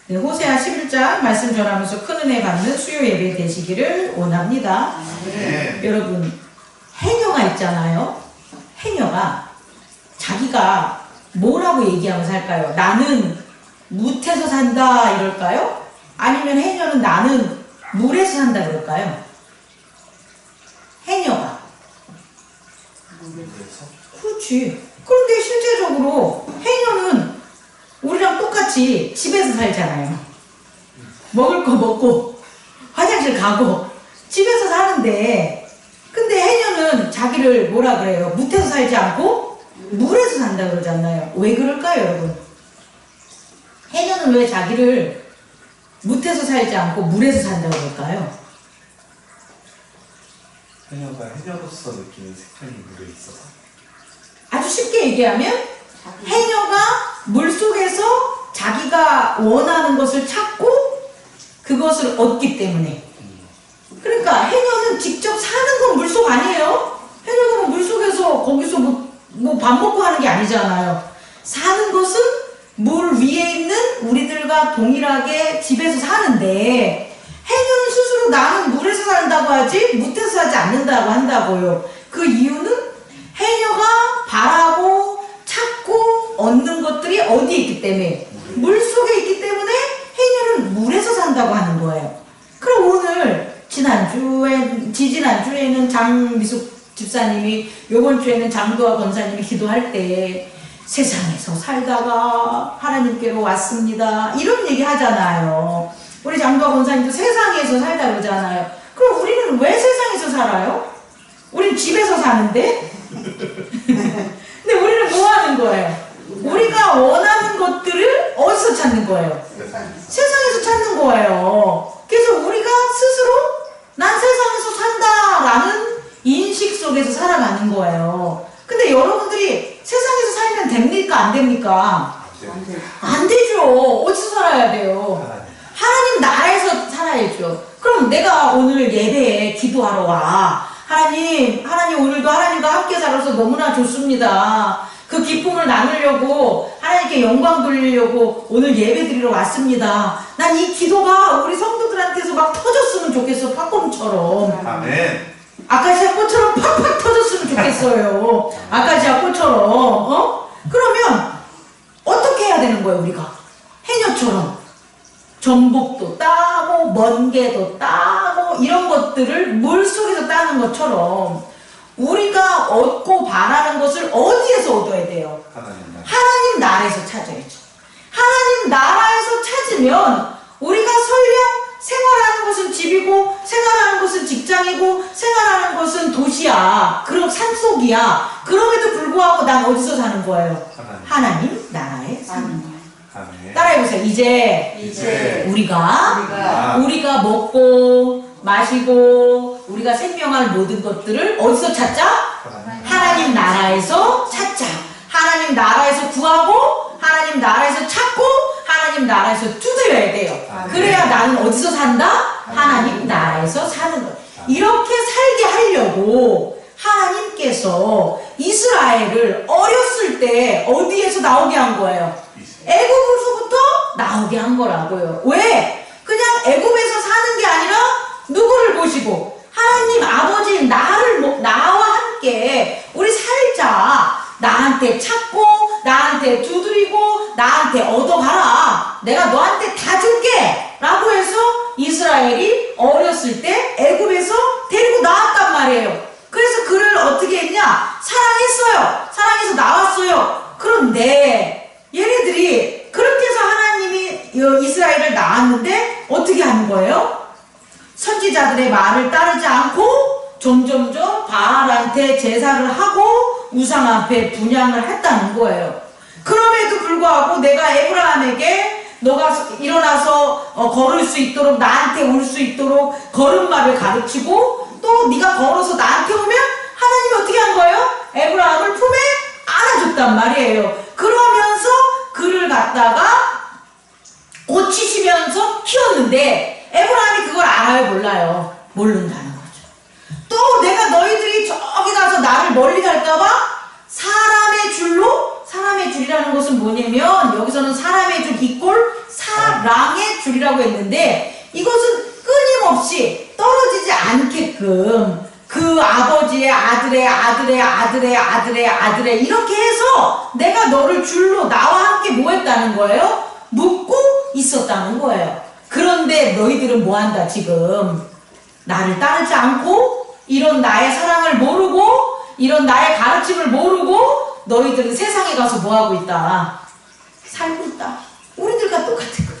네, 호세아 11장 말씀 전하면서 큰 은혜 받는 수요 예배 되시기를 원합니다. 네. 여러분, 해녀가 있잖아요. 해녀가 자기가 뭐라고 얘기하면서 살까요? 나는 뭇에서 산다 이럴까요? 아니면 해녀는 나는 물에서 산다 그럴까요? 해녀가. 그렇지. 그런데 실제적으로 해녀는 우리랑 똑같이 집에서 살잖아요. 먹을 거 먹고 화장실 가고 집에서 사는데, 근데 해녀는 자기를 뭐라 그래요? 뭇에서 살지 않고 물에서 산다 그러잖아요. 왜 그럴까요, 여러분? 해녀는 왜 자기를 뭇에서 살지 않고 물에서 산다 그럴까요? 해녀가 해녀로서 느끼는 생명이 물에 있어서. 아주 쉽게 얘기하면 해녀가 물속에서 자기가 원하는 것을 찾고 그것을 얻기 때문에. 그러니까 해녀는 직접 사는 건 물속 아니에요. 해녀가 뭐 물속에서 거기서 뭐 밥 먹고 하는 게 아니잖아요. 사는 것은 물 위에 있는 우리들과 동일하게 집에서 사는데, 해녀는 스스로 나는 물에서 산다고 하지 뭇에서 살지 않는다고 한다고요. 그 이유는 해녀가 바라고 찾고 얻는 것들이 어디에 있기 때문에, 물속에 있기 때문에 해녀는 물에서 산다고 하는 거예요. 그럼 오늘 지지난주에는 장미숙 집사님이, 요번 주에는 장도아 권사님이 기도할 때 세상에서 살다가 하나님께로 왔습니다 이런 얘기 하잖아요. 우리 장도아 권사님도 세상에서 살다 그러잖아요. 그럼 우리는 왜 세상에서 살아요? 우린 집에서 사는데? 근데 우리는 뭐 하는 거예요? 우리가 원하는 것들을 어디서 찾는 거예요? 세상에서 찾는 거예요. 그래서 우리가 스스로 난 세상에서 산다라는 인식 속에서 살아가는 거예요. 근데 여러분들이 세상에서 살면 됩니까? 안 됩니까? 안 되죠. 어디서 살아야 돼요? 하나님 나라에서 살아야죠. 그럼 내가 오늘 예배에 기도하러 와. 하나님 오늘도 하나님과 함께 살아서 너무나 좋습니다. 그 기쁨을 나누려고, 하나님께 영광 돌리려고 오늘 예배 드리러 왔습니다. 난 이 기도가 우리 성도들한테서 막 터졌으면 좋겠어. 팝콘처럼. 아멘. 아카시아 꽃처럼 팍팍 터졌으면 좋겠어요. 아카시아 꽃처럼. 그러면 어떻게 해야 되는 거예요, 우리가? 해녀처럼 전복도 따고 먼게도 따고 이런 것들을 물속에서 따는 것처럼 우리가 얻고 바라는 것을 어디에서 얻어야 돼요? 하나님 나라에서 찾아야죠. 하나님 나라에서 찾으면 우리가 설령 생활하는 것은 집이고, 생활하는 것은 직장이고, 생활하는 것은 도시야, 그럼 산속이야. 그럼에도 불구하고 난 어디서 사는 거예요? 하나님 나라에 사는 거예요. 따라해보세요. 이제 우리가 먹고 마시고 우리가 생명할 모든 것들을 어디서 찾자? 하나님 나라에서 찾자. 하나님 나라에서 구하고, 하나님 나라에서 찾고, 하나님 나라에서 두드려야 돼요. 그래야 나는 어디서 산다? 하나님 나라에서 사는 거예요. 이렇게 살게 하려고 하나님께서 이스라엘을 어렸을 때 어디에서 나오게 한 거예요? 애굽에서부터 나오게 한 거라고요. 왜? 그냥 애굽에서 사는 게 아니라 누구를 보시고, 하나님 아버지 나와 함께 우리 살자. 나한테 찾고, 나한테 두드리고, 나한테 얻어가라. 내가 너한테 다 줄게 라고 해서 이스라엘이 어렸을 때 애굽에서 데리고 나왔단 말이에요. 그래서 그를 어떻게 했냐? 사랑했어요. 사랑해서 나왔어요. 그런데 얘네들이 그렇게 해서 하나님이 이스라엘을 낳았는데 어떻게 하는 거예요? 선지자들의 말을 따르지 않고 점점점 바알한테 제사를 하고 우상 앞에 분향을 했다는 거예요. 그럼에도 불구하고 내가 에브라함에게 너가 일어나서 걸을 수 있도록, 나한테 올 수 있도록 걸음마를 가르치고, 또 네가 걸어서 나한테 오면 하나님이 어떻게 한 거예요? 에브라함을 품에 안아줬단 말이에요. 그러면서 그를 갖다가 고치시면서 키웠는데 에브라함이 그걸 알아요, 몰라요? 모른다는 거죠. 또 내가 너희들이 저기 가서 나를 멀리 갈까봐 사람의 줄로, 사람의 줄이라는 것은 뭐냐면 여기서는 사람의 줄 이꼴 사랑의 줄이라고 했는데 이것은 끊임없이 떨어지지 않게끔 그 아버지의 아들의 아들의 아들의 아들의 아들의 이렇게 해서 내가 너를 줄로 나와 함께 뭐 했다는 거예요? 묶고 있었다는 거예요. 그런데 너희들은 뭐 한다 지금? 나를 따르지 않고 이런 나의 사랑을 모르고 이런 나의 가르침을 모르고 너희들은 세상에 가서 뭐 하고 있다? 살고 있다. 우리들과 똑같은 거죠.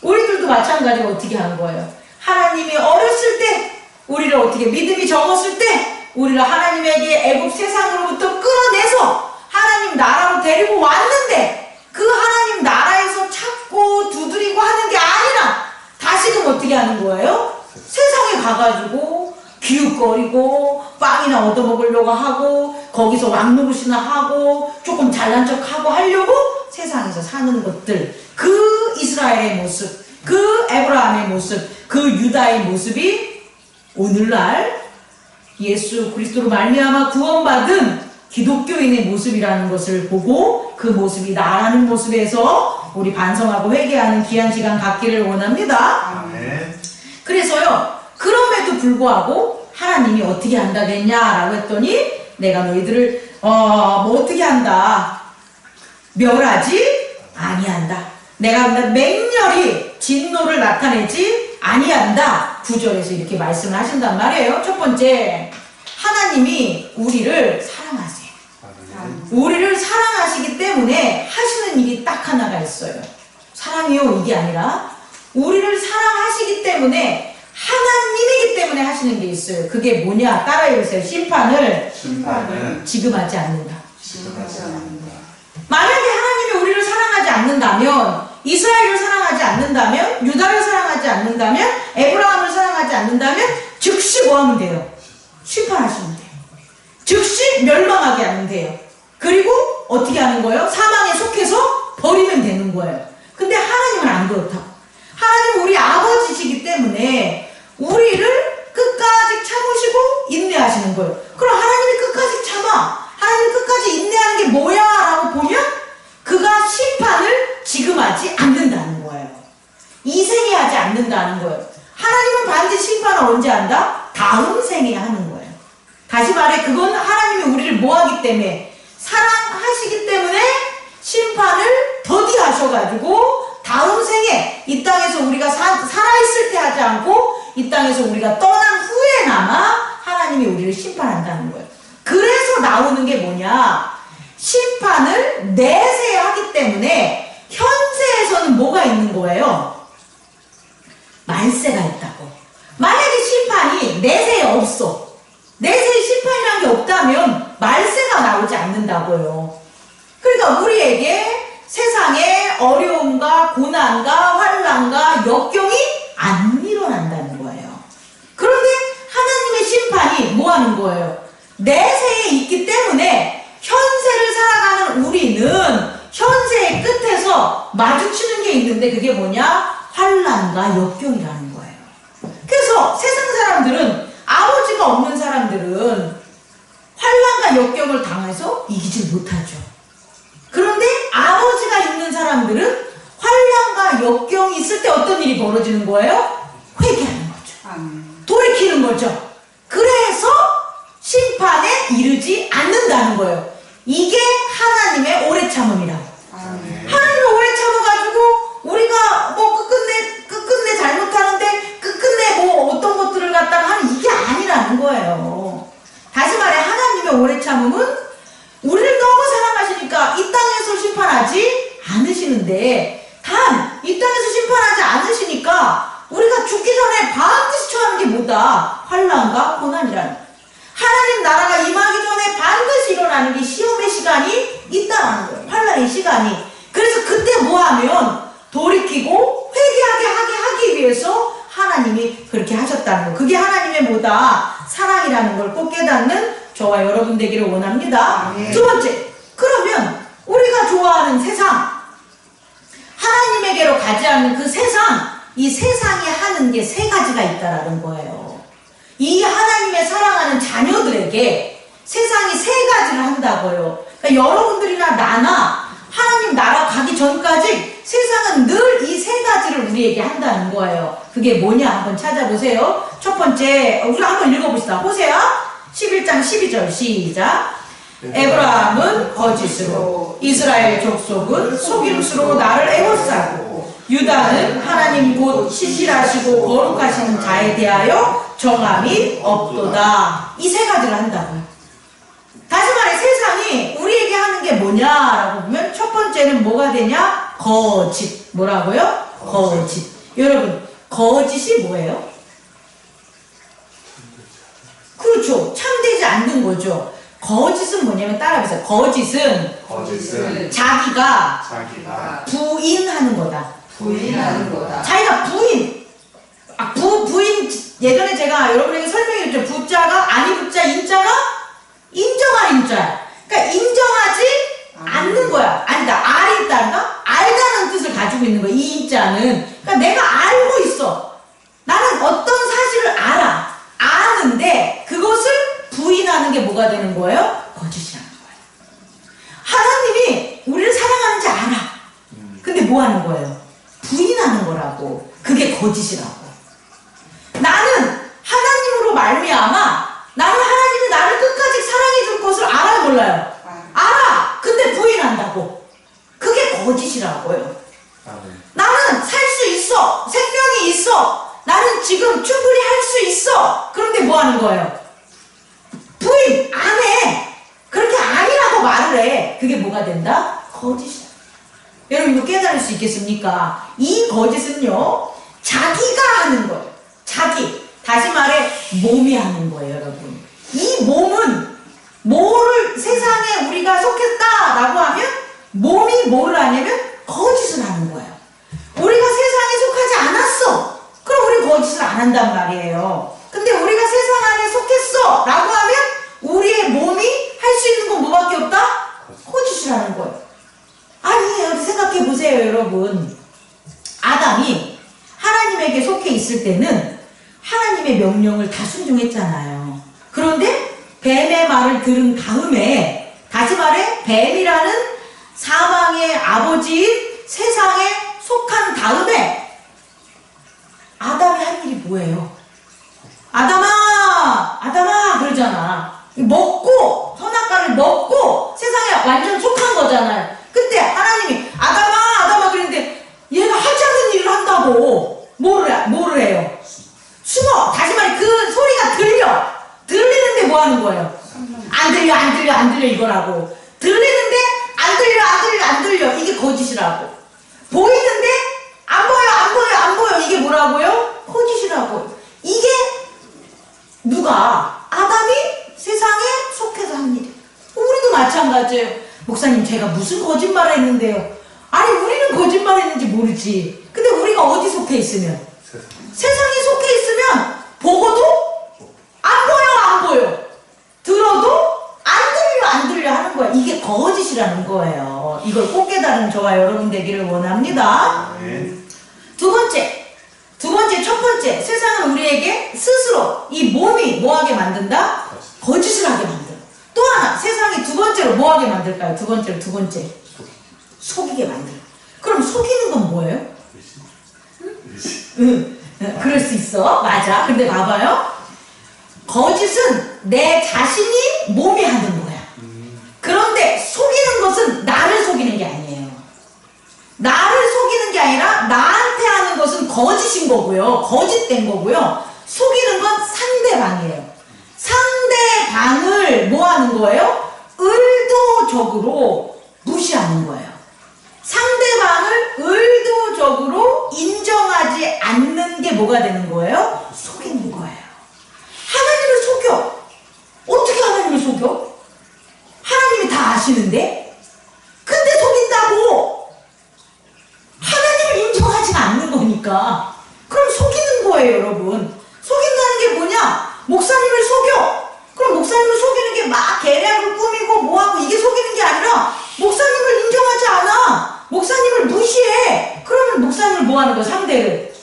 우리들도 마찬가지로 어떻게 하는 거예요? 하나님이 어렸을 때 우리를 어떻게 믿음이 적었을 때 우리를 하나님에게 애굽 세상으로부터 끌어내서 하나님 나라로 데리고 왔는데 그 하나님 나라에서 찾고 두드리고 하는 게 아니라 다시금 어떻게 하는 거예요? 세상에 가가지고 기웃거리고 빵이나 얻어먹으려고 하고 거기서 왕노릇이나 하고 조금 잘난 척하고 하려고 세상에서 사는 것들, 그 이스라엘의 모습, 그 에브라함의 모습, 그 유다의 모습이 오늘날 예수 그리스도로 말미암아 구원받은 기독교인의 모습이라는 것을 보고 그 모습이 나라는 모습에서 우리 반성하고 회개하는 귀한 시간 갖기를 원합니다. 아멘. 그래서요, 그럼에도 불구하고 하나님이 어떻게 한다겠냐라고 했더니 내가 너희들을 뭐 어떻게 한다? 멸하지 아니한다. 내가 맹렬히 진노를 나타내지 아니한다. 9절에서 이렇게 말씀을 하신단 말이에요. 첫 번째, 하나님이 우리를 사랑하세요. 우리를 사랑하시기 때문에 하시는 일이 딱 하나가 있어요. 사랑이요 이게 아니라 우리를 사랑하시기 때문에 하나님이기 때문에 하시는 게 있어요. 그게 뭐냐? 따라해보세요. 심판을 지금 하지 않는다. 만약에 하나님이 우리를 사랑하지 않는다면, 이스라엘을 사랑하지 않는다면, 유다를 사랑하지 않는다면, 에브라함을 사랑하지 않는다면 즉시 뭐 하면 돼요? 심판하시면 돼요. 즉시 멸망하게 하면 돼요. 그리고 어떻게 하는 거예요? 사망에 속해서 버리면 되는 거예요. 근데 하나님은 안 그렇다고. 하나님은 우리 아버지시기 때문에 우리를 끝까지 참으시고 인내하시는 거예요. 그럼 하나님이 끝까지 참아, 하나님이 끝까지 인내하는 게 뭐야? 라고 보면 그가 심판을 지금 하지 않는다는 거예요. 이 생에 하지 않는다는 거예요. 하나님은 반드시 심판을 언제 한다? 다음 생에 하는 거예요. 다시 말해, 그건 하나님이 우리를 뭐 하기 때문에, 사랑하시기 때문에 심판을 더디 하셔가지고 다음 생에 이 땅에서 우리가 살아있을 때 하지 않고 이 땅에서 우리가 떠난 후에나마 하나님이 우리를 심판한다는 거예요. 그래서 나오는 게 뭐냐? 심판을 내세에 하기 때문에 현세에서는 뭐가 있는 거예요? 말세가 있다고. 만약에 심판이 내세에 없어, 내세에 심판이라는 게 없다면 말세가 나오지 않는다고요. 그러니까 우리에게 세상에 어려움과 고난과 환난과 역경이 안 일어난다는 거예요. 그런데 하나님의 심판이 뭐 하는 거예요? 내세에 있기 때문에 현세를 살아가는 우리는 현세의 끝에서 마주치는 게 있는데 그게 뭐냐? 환난과 역경이라는 거예요. 그래서 세상 사람들은, 아버지가 없는 사람들은 환난과 역경을 당해서 이기지 못하죠. 그런데 아버지가 있는 사람들은 환난과 역경이 있을 때 어떤 일이 벌어지는 거예요? 회개하는 거죠. 돌이키는 거죠. 그래서 심판에 이르지 않는다는 거예요. 이게 하나님의 오래 참음이라고. 하나님이 오래 참아가지고 우리가 뭐 끝끝내 잘못하는데 끝끝내 뭐 어떤 것들을 갖다가 하는 이게 아니라는 거예요. 다시 말해, 하나님의 오래 참음은 우리를 너무 사랑하시니까 이 땅에서 심판하지 않으시는데, 단 이 땅에서 심판하지 않으시니까 우리가 죽기 전에 반드시 처하는 게 뭐다? 환난과 고난이라는, 하나님 나라가 임하기 전에 반드시 일어나는 게 시험의 시간이 있다는 거예요. 환난의 시간이. 그래서 그때 뭐하면 돌이키고 회개하게 하기 위해서 하나님이 그렇게 하셨다는 거예요. 그게 하나님의 뭐다? 사랑이라는 걸 꼭 깨닫는 저와 여러분 되기를 원합니다. 두 번째, 그러면 우리가 좋아하는 세상, 하나님에게로 가지 않는 그 세상, 이 세상이 하는 게 세 가지가 있다라는 거예요. 이 하나님의 사랑하는 자녀들에게 세상이 세 가지를 한다고요. 그러니까 여러분들이나 나나 하나님 나라 가기 전까지 세상은 늘 이 세 가지를 우리에게 한다는 거예요. 그게 뭐냐 한번 찾아보세요. 첫 번째 우리 한번 읽어봅시다. 호세아 11장 12절 시작. 에브라함은 거짓으로, 이스라엘 족속은 속임수로 나를 애워싸고, 유다는 하나님 곧 신실하시고 거룩하시는 자에 대하여 정함이 없도다. 이 세 가지를 한다고요. 다시 말해 세상이 우리에게 하는 게 뭐냐라고 보면 첫 번째는 뭐가 되냐? 거짓. 뭐라고요? 거짓. 여러분 거짓이 뭐예요? 그렇죠. 참되지 않는 거죠. 거짓은 뭐냐면 따라해보세요. 거짓은 자기가 부인하는 거다. 자기가 부인. 부인. 예전에 제가 여러분에게 설명했죠. 부자가 아니 부자 인자가 인정할 인자야. 그러니까 인정하지 않는 거야. 아니다. 알이 있다는가? 알다는 뜻을 가지고 있는 거야. 이 인자는. 그러니까 내가 알고 있어. 나는 어떤 사실을 알아. 아는데 그것을 부인하는 게 뭐가 되는 거예요? 거짓이라는 거예요. 하나님이 우리를 사랑하는지 알아. 근데 뭐 하는 거예요? 부인하는 거라고. 그게 거짓이라고. 나는 하나님으로 말미암아 나는 하나님이 나를 끝까지 사랑해 줄 것을 알아요, 몰라요? 알아. 근데 부인한다고. 그게 거짓이라고요. 나는 살 수 있어. 생명이 있어. 나는 지금 충분히 할 수 있어. 그런데 뭐 하는 거예요? 부인 안 해. 그렇게 아니라고 말을 해. 그게 뭐가 된다? 거짓이야. 여러분 이거 깨달을 수 있겠습니까? 이 거짓은요 자기가 하는 거예요. 자기. 다시 말해 몸이 하는 거예요. 여러분 이 몸은 뭐를 세상에 우리가 속했다라고 하면 몸이 뭐를 하냐면 거짓을 하는 거예요. 우리가 세상에 속하지 않았어. 그럼 우리 거짓을 안 한단 말이에요. 근데 우리가 세상 안에 속했어 라고 하면 우리의 몸이 할 수 있는 건 뭐밖에 없다? 거짓이라는 거예요. 아니 생각해 보세요. 여러분 아담이 하나님에게 속해 있을 때는 하나님의 명령을 다 순종했잖아요. 그런데 뱀의 말을 들은 다음에 다시 말해 뱀이라는 사망의 아버지인 세상에 속한 다음에 아담이 한 일이 뭐예요? 아담아 그러잖아. 먹고 선악과를 먹고 세상에 완전 속한 거잖아요. 그때 하나님이 아담아 그랬는데 얘가 하지 않는 일을 한다고 뭐를 해요? 숨어. 다시 말해 그 소리가 들리는데 뭐 하는 거예요? 안 들려 이거라고. 들리는데 안 들려 이게 거짓이라고. 보이는데 안 보여 이게 뭐라고요? 거짓이라고. 이게 누가? 아담이 세상에 속해서 한 일이에요. 우리도 마찬가지예요. 목사님 제가 무슨 거짓말을 했는데요? 아니 우리는 거짓말 했는지 모르지. 근데 우리가 어디 속해 있으면? 세상에 속해 있으면 보고도 안 보여. 들어도 안 들려 하는 거야. 이게 거짓이라는 거예요. 이걸 꼭 깨달은 저와 여러분 되기를 원합니다. 첫 번째 세상은 우리에게 스스로 이 몸이 뭐하게 만든다? 거짓을 하게 만들어. 또 하나 세상이 두 번째로 뭐하게 만들까요? 두 번째 속이게 만들어. 그럼 속이는 건 뭐예요? 그럴 수 있어. 맞아. 근데 봐봐요. 거짓은 내 자신이 몸이 하는 거야. 그런데 속이는 것은 나를 속이는 게 아니에요. 나를 속이는 게 아니라 나한테 하는 것은 거짓인 거고요. 거짓된 거고요. 속이는 건 상대방이에요. 상대방을 뭐 하는 거예요? 의도적으로 무시하는 거예요. 상대방을 의도적으로 인정하지 않는 게 뭐가 되는 거예요? 속이는 거예요. 하나님을 속여. 어떻게 하나님을 속여? 하나님이 다 아시는데? 근데 속인다고! 하나님을 인정하지 않는 거니까. 그럼 속이는 거예요, 여러분. 속인다는 게 뭐냐? 목사님을 속여. 그럼 목사님을 속이는 게 막 계략을 꾸미고 뭐하고 이게 속이는 게 아니라 목사님을 인정하지 않아. 목사님을 무시해. 그러면 목사님을 뭐하는 거야? 상대를.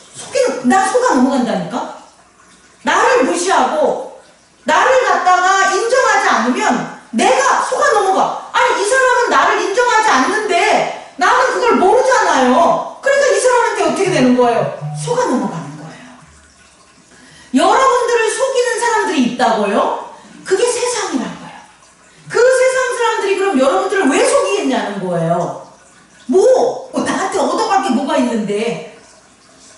나 속아 넘어간다니까? 나를 무시하고 나를 갖다가 인정하지 않으면 내가 속아 넘어가. 아니 이 사람은 나를 인정하지 않는데 나는 그걸 모르잖아. 없잖아요. 그러니까 이 사람한테 어떻게 되는 거예요? 속아 넘어가는 거예요. 여러분들을 속이는 사람들이 있다고요? 그게 세상이란 거예요. 그 세상 사람들이 그럼 여러분들을 왜 속이겠냐는 거예요. 나한테 얻어갈 게 뭐가 있는데,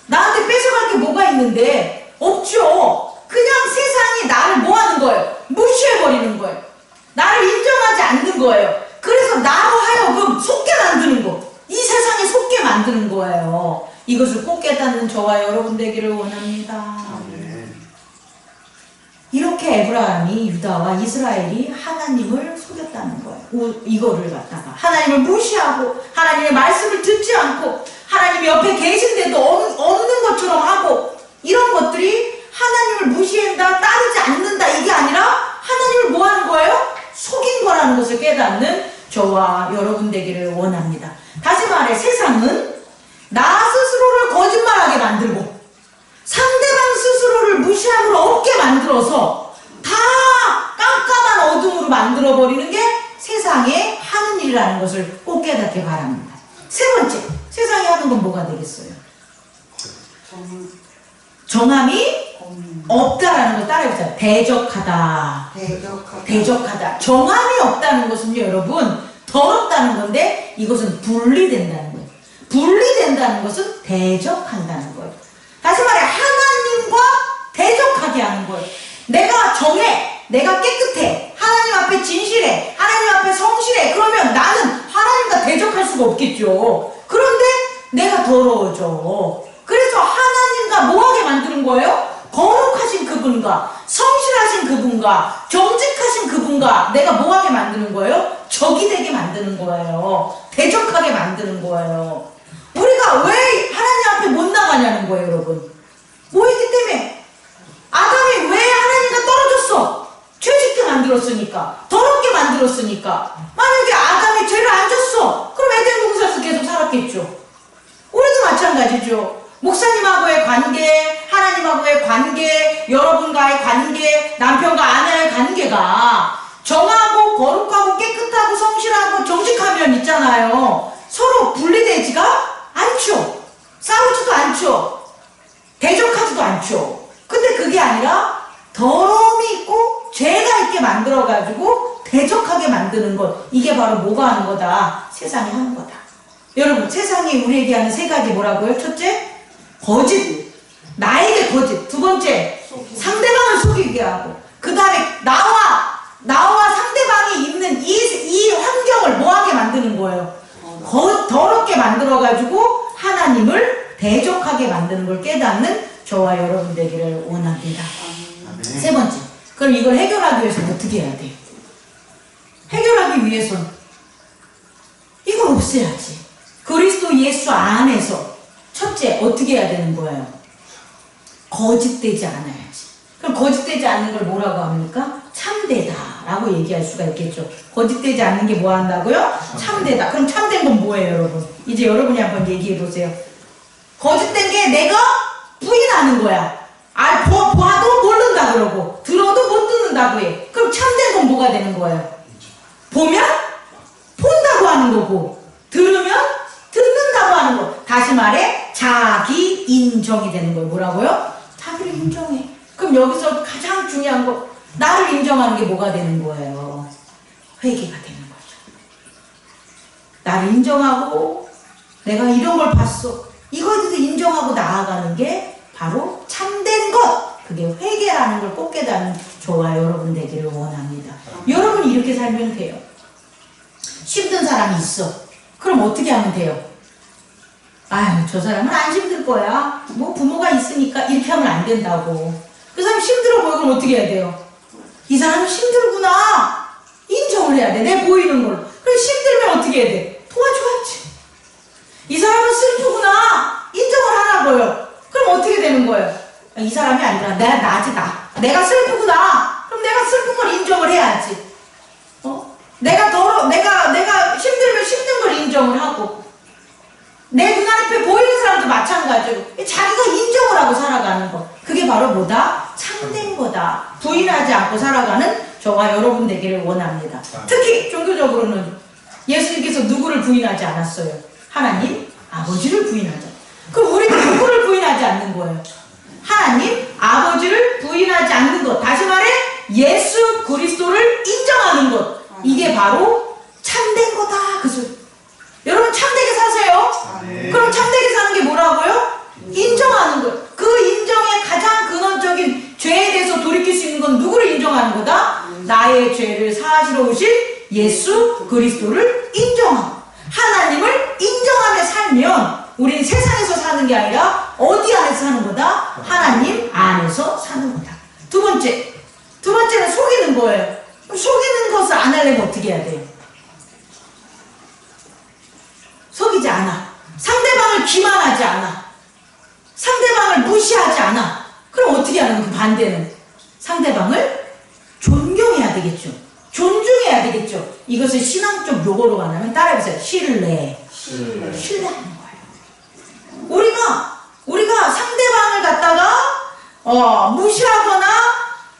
나한테 뺏어갈 게 뭐가 있는데 없죠. 그냥 세상이 나를 뭐 하는 거예요? 무시해버리는 거예요. 나를 인정하지 않는 거예요. 그래서 나로 하여금 속게 만드는 거, 이 세상에 속게 만드는 거예요. 이것을 꼭 깨닫는 저와 여러분 되기를 원합니다. 아멘. 이렇게 에브라임이, 유다와 이스라엘이 하나님을 속였다는 거예요. 이거를 갖다가 하나님을 무시하고 하나님의 말씀을 듣지 않고 하나님 옆에 계신데도 없는 것처럼 하고, 이런 것들이 하나님을 무시한다, 따르지 않는다, 이게 아니라 하나님을 뭐 하는 거예요? 속인 거라는 것을 깨닫는 저와 여러분 되기를 원합니다. 다시 말해, 세상은 나 스스로를 거짓말하게 만들고 상대방 스스로를 무시함으로 없게 만들어서 다 깜깜한 어둠으로 만들어버리는 게 세상에 하는 일이라는 것을 꼭 깨닫게 바랍니다. 세 번째, 세상이 하는 건 뭐가 되겠어요? 정함이 없다라는 거 따라해보세요. 대적하다. 대적하다. 정함이 없다는 것은요, 여러분, 더럽다는 건데, 이것은 분리된다는 거예요. 분리된다는 것은 대적한다는 거예요. 다시 말해, 하나님과 대적하게 하는 거예요. 내가 정해, 내가 깨끗해, 하나님 앞에 진실해, 하나님 앞에 성실해. 그러면 나는 하나님과 대적할 수가 없겠죠. 그런데 내가 더러워져. 그래서 하나님과 뭐하게 만드는 거예요? 거룩하신 그분과 성실하신 그분과 정직하신 그분과 내가 뭐하게 만드는 거예요? 적이 되게 만드는 거예요. 대적하게 만드는 거예요. 우리가 왜 하나님 앞에 못 나가냐는 거예요, 여러분. 뭐 있기 때문에? 아담이 왜 하나님과 떨어졌어? 죄짓게 만들었으니까, 더럽게 만들었으니까. 만약에 아담이 죄를 안 졌어, 그럼 에덴 동산에서 계속 살았겠죠. 우리도 마찬가지죠. 목사님하고의 관계, 하나님하고의 관계, 여러분과의 관계, 남편과 아내의 관계가 정하고 거룩하고 깨끗하고 성실하고 정직하면 있잖아요. 서로 분리되지가 않죠. 싸우지도 않죠. 대적하지도 않죠. 근데 그게 아니라 더러움이 있고 죄가 있게 만들어가지고 대적하게 만드는 것, 이게 바로 뭐가 하는 거다? 세상이 하는 거다. 여러분, 세상이 우리에게 하는 세 가지 뭐라고요? 첫째, 거짓. 나에게 거짓. 두 번째, 상대방을 속이게 하고. 그 다음에 나와 상대방이 있는 이 환경을 뭐하게 만드는 거예요? 더럽게 만들어가지고 하나님을 대적하게 만드는 걸 깨닫는 저와 여러분 되기를 원합니다. 아멘. 세 번째, 그럼 이걸 해결하기 위해서는 어떻게 해야 돼요? 해결하기 위해서는 이걸 없애야지. 그리스도 예수 안에서 첫째, 어떻게 해야 되는 거예요? 거짓되지 않아야지. 그럼 거짓되지 않는 걸 뭐라고 합니까? 참되다라고 얘기할 수가 있겠죠. 거짓되지 않는 게 뭐 한다고요? 참되다. 그럼 참된 건 뭐예요, 여러분? 이제 여러분이 한번 얘기해 보세요. 거짓된 게 내가 부인하는 거야. 봐도 모른다 그러고 들어도 못 듣는다고 해. 그럼 참된 건 뭐가 되는 거예요? 보면 본다고 하는 거고, 들으면 듣는다고 하는 거. 다시 말해, 자기 인정이 되는 거예요. 뭐라고요? 자기를 인정해. 그럼 여기서 가장 중요한 거, 나를 인정하는 게 뭐가 되는 거예요? 회개가 되는 거죠. 나를 인정하고 내가 이런 걸 봤어, 이거에 대해서 인정하고 나아가는 게 바로 참된 것, 그게 회개라는 걸 꼭 깨닫는 저와 여러분 되기를 원합니다. 여러분이 이렇게 살면 돼요. 힘든 사람이 있어. 그럼 어떻게 하면 돼요? 아유, 저 사람은 안 힘들 거야. 뭐 부모가 있으니까, 이렇게 하면 안 된다고. 그 사람 힘들어 보여. 그럼 어떻게 해야 돼요? 이 사람은 힘들구나. 인정을 해야 돼. 내 보이는 걸로. 그럼 힘들면 어떻게 해야 돼? 도와줘야지. 이 사람은 슬프구나. 인정을 하라고요. 그럼 어떻게 되는 거예요? 이 사람이 아니라 내가 슬프구나. 그럼 내가 슬픈 걸 인정을 해야지. 내가 힘들면 힘든 걸 인정을 하고, 내 눈앞에 보이는 사람도 마찬가지로 자기가 인정을 하고 살아가는 거, 그게 바로 뭐다? 참된 거다. 부인하지 않고 살아가는 저와 여러분 되기를 원합니다. 특히 종교적으로는 예수님께서 누구를 부인하지 않았어요? 하나님, 아버지를 부인하자. 그럼 우리도 누구를 부인하지 않는 거예요? 하나님 아버지를 부인하지 않는 것. 다시 말해 예수 그리스도를 인정하는 것. 이게 바로 참된 거다. 그 소리. 여러분 참되게 사세요. 그럼 참되게 사는 게 뭐라고요? 인정하는 것. 그 인정의 가장 근원적인 죄에 대해서 돌이킬 수 있는 건 누구를 인정하는 거다? 나의 죄를 사하시러 오신 예수 그리스도를 인정하고 하나님을 인정하며 살면 우리는 세상에서 사는 게 아니라 어디 안에서 사는 거다? 하나님 안에서 사는 거다. 두 번째는 속이는 거예요. 속이는 것을 안 하려면 어떻게 해야 돼요? 속이지 않아. 상대방을 기만하지 않아. 상대방을 무시하지 않아. 그럼 어떻게 하는 그 반대는? 상대방을 존경해야 되겠죠. 존중해야 되겠죠. 이것을 신앙적 용어로 만나면 따라해보세요. 신뢰하는 거예요. 우리가 상대방을 갖다가 무시하거나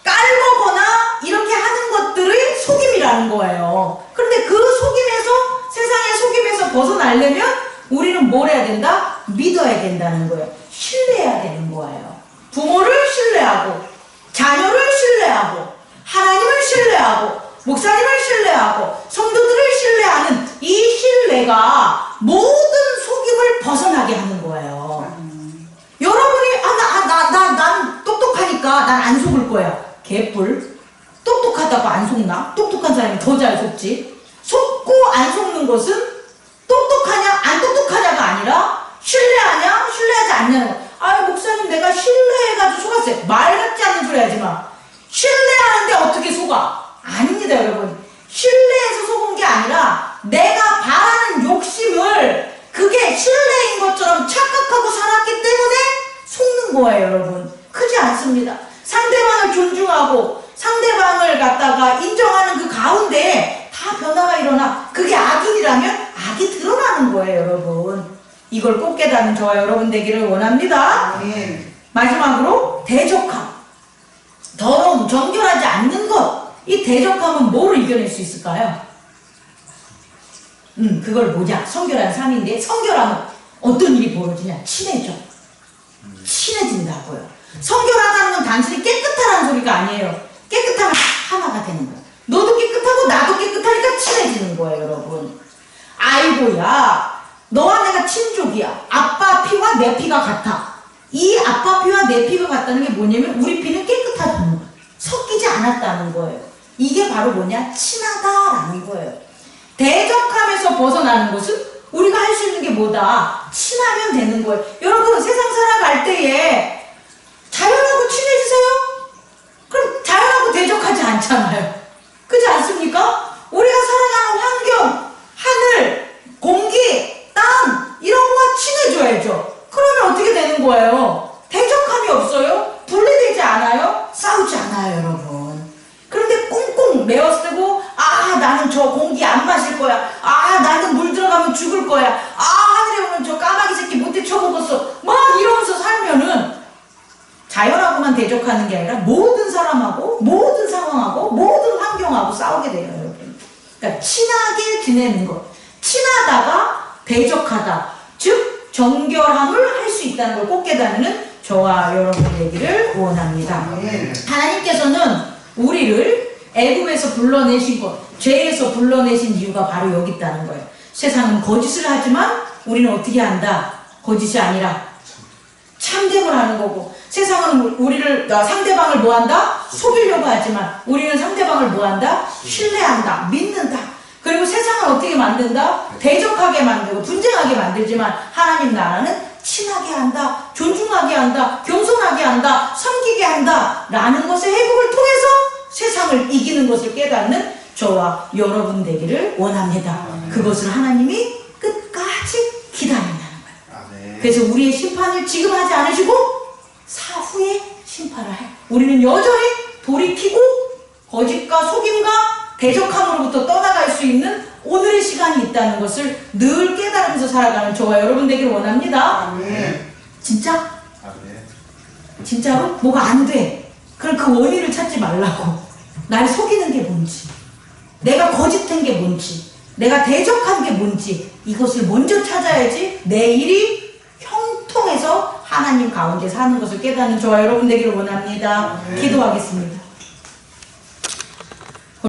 깔보거나 이렇게 하는 것들이 속임이라는 거예요. 그런데 그 속임에서 세상의 속임에서 벗어나려면 우리는 뭘 해야 된다? 믿어야 된다는 거예요. 신뢰해야 되는 거예요. 부모를 신뢰하고 자녀를 신뢰하고 하나님을 신뢰하고 목사님을 신뢰하고 성도들을 신뢰하는 이 신뢰가 모든 속임을 벗어나게 하는 거예요. 여러분이 나는 똑똑하니까 난 안 속을 거야. 개뿔. 똑똑하다고 안 속나? 똑똑한 사람이 더 잘 속지. 속고 안 속는 것은 똑똑하냐 안 똑똑하냐가 아니라 신뢰하냐 신뢰하지 않냐는 거. 아 목사님 내가 신뢰해가지고 속았어요. 말 같지 않는 소리 하지 마. 신뢰하는데 어떻게 속아? 아닙니다 여러분. 신뢰해서 속은 게 아니라 내가 바라는 욕심을 그게 신뢰인 것처럼 착각하고 살았기 때문에 속는 거예요 여러분. 크지 않습니다. 상대방을 존중하고 상대방을 갖다가 인정하는 그 가운데 다 변화가 일어나. 그게 악인이라면 악이 드러나는 거예요 여러분. 이걸 꼭 깨닫는 저와 여러분 되기를 원합니다. 마지막으로 대적함. 더러움, 정결하지 않는 것. 이 대적함은 뭐를 이겨낼 수 있을까요? 그걸 뭐냐? 성결한 삶인데 성결함은 어떤 일이 벌어지냐? 친해져. 친해진다고요. 성결하다는 건 단순히 깨끗하다는 소리가 아니에요. 깨끗하면 하나가 되는 거예요. 너도 깨끗하고 나도 깨끗하니까 친해지는 거예요 여러분. 아이고야 너와 내가 친족이야. 아빠 피와 내 피가 같아. 이 아빠 피와 내 피가 같다는 게 뭐냐면 우리 피는 깨끗하다는 거예요. 섞이지 않았다는 거예요. 이게 바로 뭐냐? 친하다라는 거예요. 대적함에서 벗어나는 것은 우리가 할 수 있는 게 뭐다? 친하면 되는 거예요. 여러분 세상 살아갈 때에 자연하고 친해지세요? 그럼 자연하고 대적하지 않잖아요. 그렇지 않습니까? 우리가 살아가는 환경, 하늘, 공기, 땅 이런 거와 친해져야죠. 그러면 어떻게 되는 거예요? 대적함이 없어요? 분리되지 않아요? 싸우지 않아요 여러분. 그런데 꽁꽁 메어쓰고 나는 저 공기 안 마실 거야. 나는 물 들어가면 죽을 거야. 하늘에 오면 저 까마귀 새끼 못돼 쳐먹었어. 막 이러면서 살면은 자연하고만 대적하는 게 아니라 모든 사람하고 모든 상황하고 모든 환경하고 싸우게 돼요 여러분. 그러니까 친하게 지내는 것. 친하다가 대적하다. 즉 정결함을 할 수 있다는 걸 꼭 깨닫는 저와 여러분 되기를 원합니다. 하나님께서는 우리를 애굽에서 불러내신 것, 죄에서 불러내신 이유가 바로 여기 있다는 거예요. 세상은 거짓을 하지만 우리는 어떻게 한다? 거짓이 아니라 참됨을 하는 거고, 세상은 우리를 상대방을 뭐한다? 속이려고 하지만 우리는 상대방을 뭐한다? 신뢰한다, 믿는다. 그리고 세상을 어떻게 만든다? 대적하게 만들고 분쟁하게 만들지만 하나님 나라는 친하게 한다, 존중하게 한다, 겸손하게 한다, 섬기게 한다 라는 것의 회복을 통해서 세상을 이기는 것을 깨닫는 저와 여러분 되기를 원합니다. 그것을 하나님이 끝까지 기다린다는 거예요. 그래서 우리의 심판을 지금 하지 않으시고 사후에 심판을 해. 우리는 여전히 돌이키고 거짓과 속임과 대적함으로부터 떠나갈 수 있는 오늘의 시간이 있다는 것을 늘 깨달으면서 살아가는 저와 여러분 되기를 원합니다. 진짜? 진짜로? 뭐가 안 돼. 그럼 그 원인을 찾지 말라고. 나를 속이는 게 뭔지, 내가 거짓한 게 뭔지, 내가 대적한 게 뭔지 이것을 먼저 찾아야지 내 일이 형통해서 하나님 가운데 사는 것을 깨닫는 저와 여러분 되기를 원합니다. 기도하겠습니다.